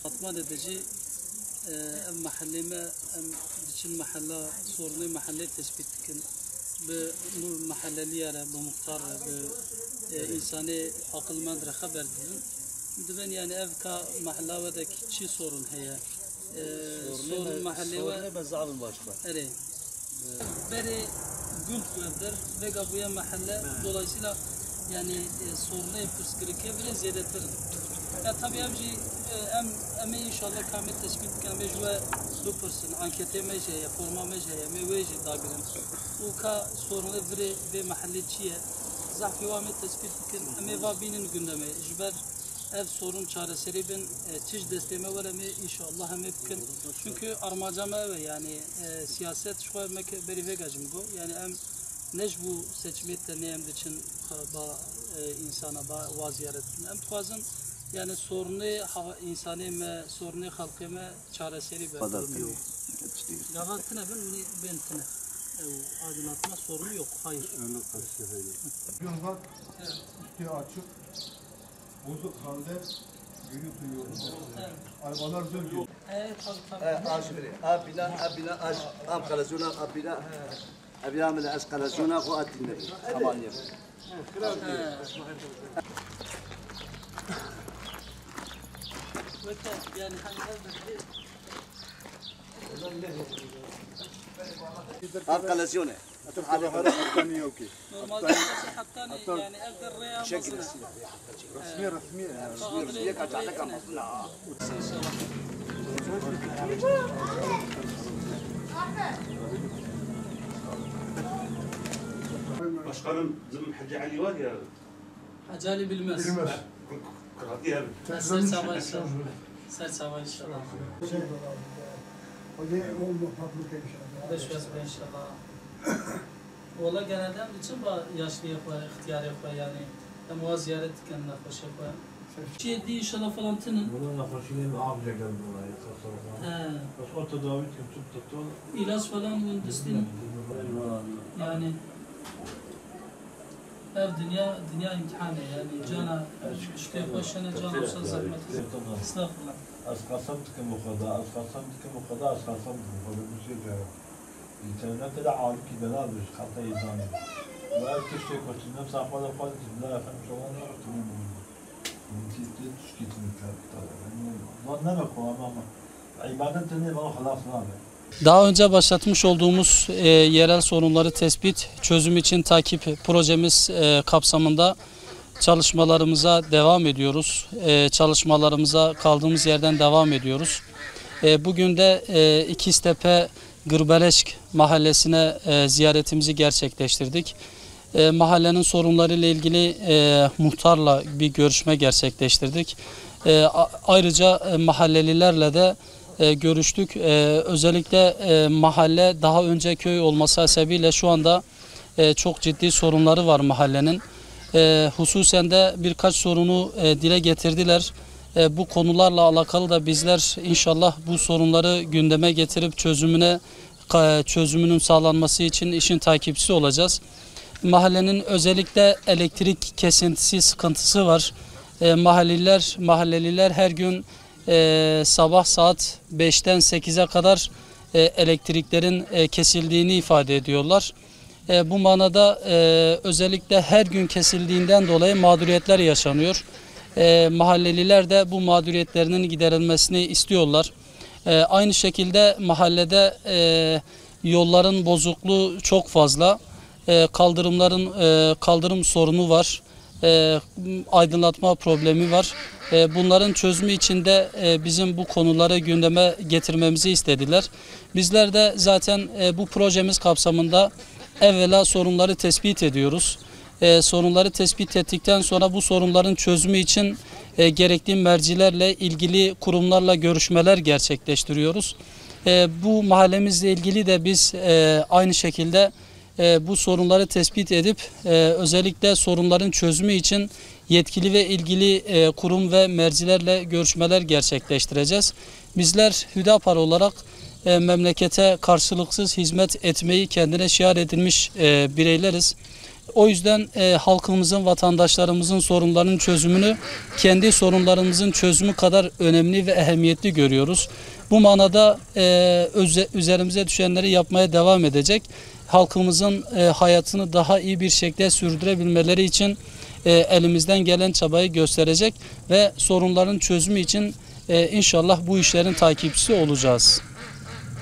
أطمئن دجي محلي دچن محلة صورني محلة تثبيت كن بمحلية بمختار بإنساني عقل مندر خبر دبن يعني أفكا محلة ودك شي صورن هي صورن محلي و بزعل الباشطة أري بري قلت وابدر بقى بويا محلة dolayısıyla yani sorunu püskürüke bile zedetir. Ya tabii amci eme inşallah kamet tespit kamet ve dupersin ankete meceye forma meceye meveji dabirin. Uka sorunu ve mahalliçiye zafi vamet tespit kin eme vabinin gündeme jber ev sorun çareseri ben tiş desteme var eme inşallah eme kin çünkü armacama ve yani siyaset şu an beri vegacım go yani neş bu seçmette neyem için ba insana ba vaziyaretine em tuazın yani sorunu insanı sorunu halkıma çareseri ben durmuyor. Yagatına ben tine aydınlatma sorunu yok. Hayır. Yollar üstü açık, bozuk halde yürütülüyor. Arabalar zor geliyor. Evet tabii. عاشري أبلا أم خلزونا أبلا من أسقلزونا قوات النبي ثمانية Yani أم خلزونا normalde hatta yani evde reya شكل رسمية كاتعلق مصنع Başkanım bizim Hacı Ali var ya. Hacı Ali bilmez. Kırati abi. Ser sabah inşallah. Ser sabah inşallah. O da oldu fabrika inşallah. Beş vesile inşallah. Ola genelde için yaşlı yapar, ihtiyar yapar yani. Ama ziyaret kendine hoş yapar. Şey değil inşallah falan tının. Bunun nafasıyla bir amca geldi oraya tasarrufa. Bas o tedavi tuttu. İlaç falan bu destin. Yani ev dünya imtihanı yani cana işte başına cana olsa zahmet. Estağfurullah. Az kasamtık bu kadar, az kasamtık bu kadar, az kasamtık bu kadar bir şey diyor. İnternette de ağırlık gideler bir kata izan ediyor. Ve ertesi koçundan sahpada fazla tümler efendim şu an var tümün bunu. Tüskitli tüketmişler. Allah ne bak o ama ibadet ne bana halas ne abi. Daha önce başlatmış olduğumuz yerel sorunları tespit, çözüm için takip projemiz kapsamında çalışmalarımıza devam ediyoruz. Çalışmalarımıza kaldığımız yerden devam ediyoruz. Bugün de İkiztepe Gırbeleşk mahallesine ziyaretimizi gerçekleştirdik. Mahallenin sorunlarıyla ilgili muhtarla bir görüşme gerçekleştirdik. Ayrıca mahallelilerle de görüştük. Özellikle mahalle daha önce köy olması hasebiyle şu anda çok ciddi sorunları var mahallenin. Hususen de birkaç sorunu dile getirdiler. Bu konularla alakalı da bizler inşallah bu sorunları gündeme getirip çözümünün sağlanması için işin takipçisi olacağız. Mahallenin özellikle elektrik kesintisi sıkıntısı var. Mahalleliler her gün sabah saat 5'ten 8'e kadar elektriklerin kesildiğini ifade ediyorlar. Bu manada özellikle her gün kesildiğinden dolayı mağduriyetler yaşanıyor. Mahalleliler de bu mağduriyetlerinin giderilmesini istiyorlar. Aynı şekilde mahallede yolların bozukluğu çok fazla. Kaldırım sorunu var. Aydınlatma problemi var. Bunların çözümü için de bizim bu konuları gündeme getirmemizi istediler. Bizler de zaten bu projemiz kapsamında evvela sorunları tespit ediyoruz. Sorunları tespit ettikten sonra bu sorunların çözümü için gerekli mercilerle, ilgili kurumlarla görüşmeler gerçekleştiriyoruz. Bu mahallemizle ilgili de biz aynı şekilde bu sorunları tespit edip özellikle sorunların çözümü için yetkili ve ilgili kurum ve mercilerle görüşmeler gerçekleştireceğiz. Bizler Hüdapar olarak memlekete karşılıksız hizmet etmeyi kendine şiar edilmiş bireyleriz. O yüzden halkımızın, vatandaşlarımızın sorunlarının çözümünü kendi sorunlarımızın çözümü kadar önemli ve ehemmiyetli görüyoruz. Bu manada üzerimize düşenleri yapmaya devam edecek. Halkımızın hayatını daha iyi bir şekilde sürdürebilmeleri için elimizden gelen çabayı gösterecek ve sorunların çözümü için inşallah bu işlerin takipçisi olacağız.